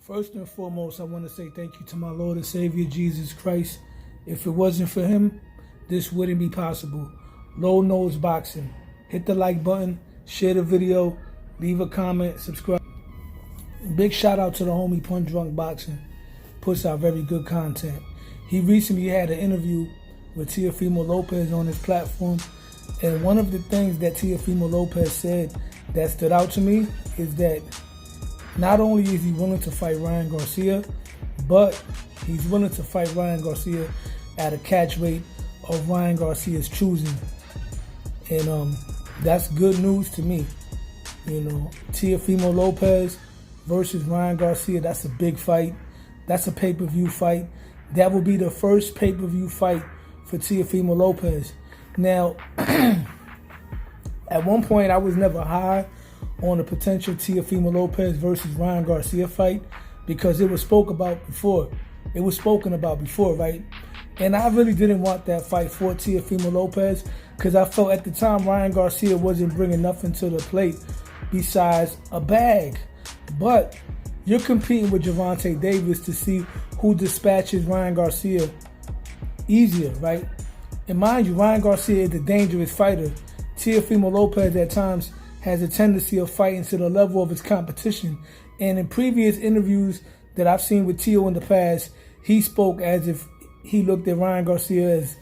First and foremost, I want to say thank you to my Lord and Savior, Jesus Christ. If it wasn't for him, this wouldn't be possible. Low Nose Boxing. Hit the like button, share the video, leave a comment, subscribe. Big shout out to the homie Punch Drunk Boxing. Puts out very good content. He recently had an interview with Teofimo Lopez on his platform. And one of the things that Teofimo Lopez said that stood out to me is that not only is he willing to fight Ryan Garcia, but he's willing to fight Ryan Garcia at a catch weight of Ryan Garcia's choosing. And that's good news to me. You know, Teofimo Lopez versus Ryan Garcia, that's a big fight. That's a pay-per-view fight. That will be the first pay-per-view fight for Teofimo Lopez. Now, at one point, I was never high on the potential Teofimo Lopez versus Ryan Garcia fight because it was spoken about before. It was spoken about before, right? And I really didn't want that fight for Teofimo Lopez because I felt at the time Ryan Garcia wasn't bringing nothing to the plate besides a bag. But you're competing with Gervonta Davis to see who dispatches Ryan Garcia easier, right? And mind you, Ryan Garcia is a dangerous fighter. Teofimo Lopez at times has a tendency of fighting to the level of his competition. And in previous interviews that I've seen with Teo in the past, he spoke as if he looked at Ryan Garcia as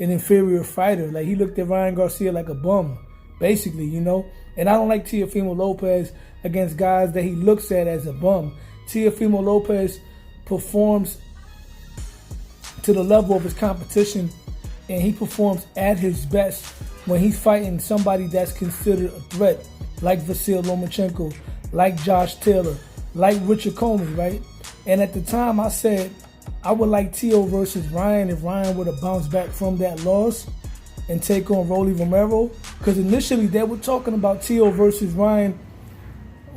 an inferior fighter. Like he looked at Ryan Garcia like a bum, basically, you know. And I don't like Teofimo Lopez against guys that he looks at as a bum. Teofimo Lopez performs to the level of his competition, and he performs at his best when he's fighting somebody that's considered a threat, like Vasyl Lomachenko, like Josh Taylor, like Richard Comey, right? And at the time I said I would like Teo versus Ryan if Ryan would have bounced back from that loss and take on Rolly Romero. Because initially they were talking about Teo versus Ryan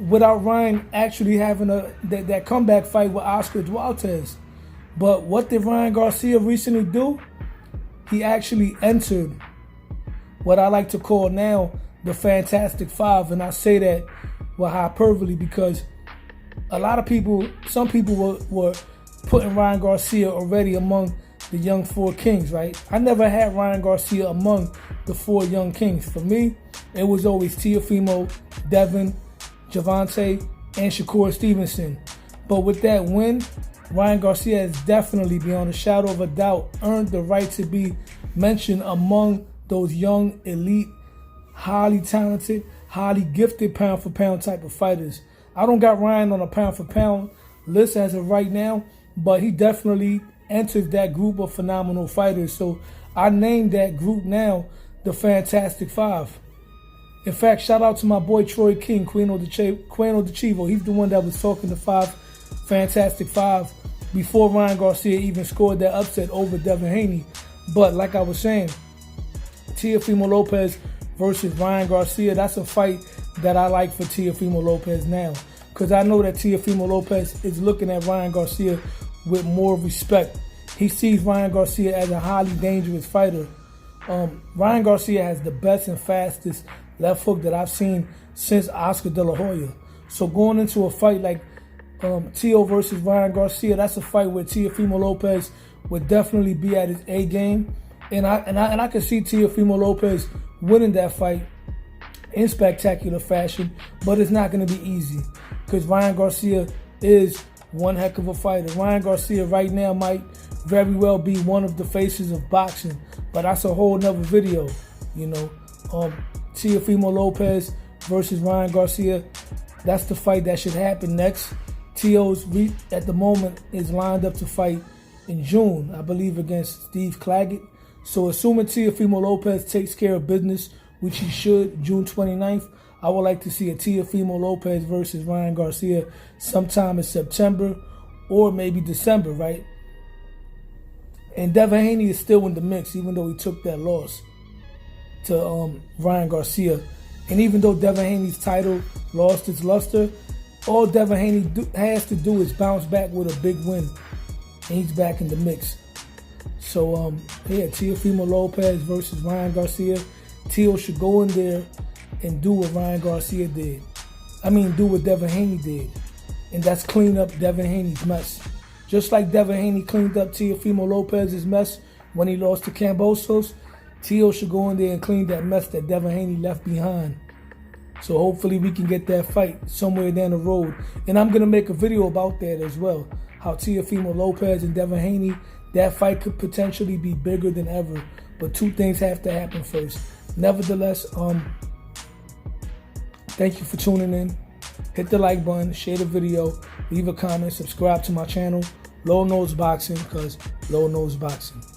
without Ryan actually having that comeback fight with Oscar Dualtez. But what did Ryan Garcia recently do? He actually entered what I like to call now the Fantastic Five. And I say that with hyperbole because a lot of people, some people were putting Ryan Garcia already among the young four kings, right? I never had Ryan Garcia among the four young kings. For me, it was always Teofimo, Devin, Gervonta, and Shakur Stevenson. But with that win, Ryan Garcia has definitely, beyond a shadow of a doubt, earned the right to be mentioned among those young, elite, highly talented, highly gifted pound-for-pound type of fighters. I don't got Ryan on a pound-for-pound list as of right now, but he definitely enters that group of phenomenal fighters. So I named that group now the Fantastic Five. In fact, shout out to my boy Troy King, Queno de Chivo. He's the one that was talking the Fantastic Five before Ryan Garcia even scored that upset over Devin Haney. But like I was saying, Teofimo Lopez versus Ryan Garcia, that's a fight that I like for Teofimo Lopez now. Because I know that Teofimo Lopez is looking at Ryan Garcia with more respect. He sees Ryan Garcia as a highly dangerous fighter. Ryan Garcia has the best and fastest left hook that I've seen since Oscar De La Hoya. So going into a fight like Teo versus Ryan Garcia, that's a fight where Teofimo Lopez would definitely be at his A game. And I can see Teofimo Lopez winning that fight in spectacular fashion, but it's not going to be easy because Ryan Garcia is one heck of a fighter. Ryan Garcia right now might very well be one of the faces of boxing, but that's a whole nother video, you know. Teofimo Lopez versus Ryan Garcia, that's the fight that should happen next. Teo's at the moment is lined up to fight in June, I believe, against Steve Claggett. So assuming Teofimo Lopez takes care of business, which he should, June 29th, I would like to see a Teofimo Lopez versus Ryan Garcia sometime in September or maybe December, right? And Devin Haney is still in the mix, even though he took that loss to Ryan Garcia. And even though Devin Haney's title lost its luster, all Devin Haney has to do is bounce back with a big win, and he's back in the mix. So, yeah, Teofimo Lopez versus Ryan Garcia. Teo should go in there and do what Ryan Garcia did. Do what Devin Haney did. and that's clean up Devin Haney's mess. Just like Devin Haney cleaned up Teofimo Lopez's mess when he lost to Kambosos, Teo should go in there and clean that mess that Devin Haney left behind. So hopefully we can get that fight somewhere down the road. And I'm going to make a video about that as well. How Teofimo Lopez and Devin Haney, that fight could potentially be bigger than ever. But two things have to happen first. Nevertheless, thank you for tuning in. Hit the like button, share the video, leave a comment, subscribe to my channel. Low Nose Boxing, because Low Nose Boxing.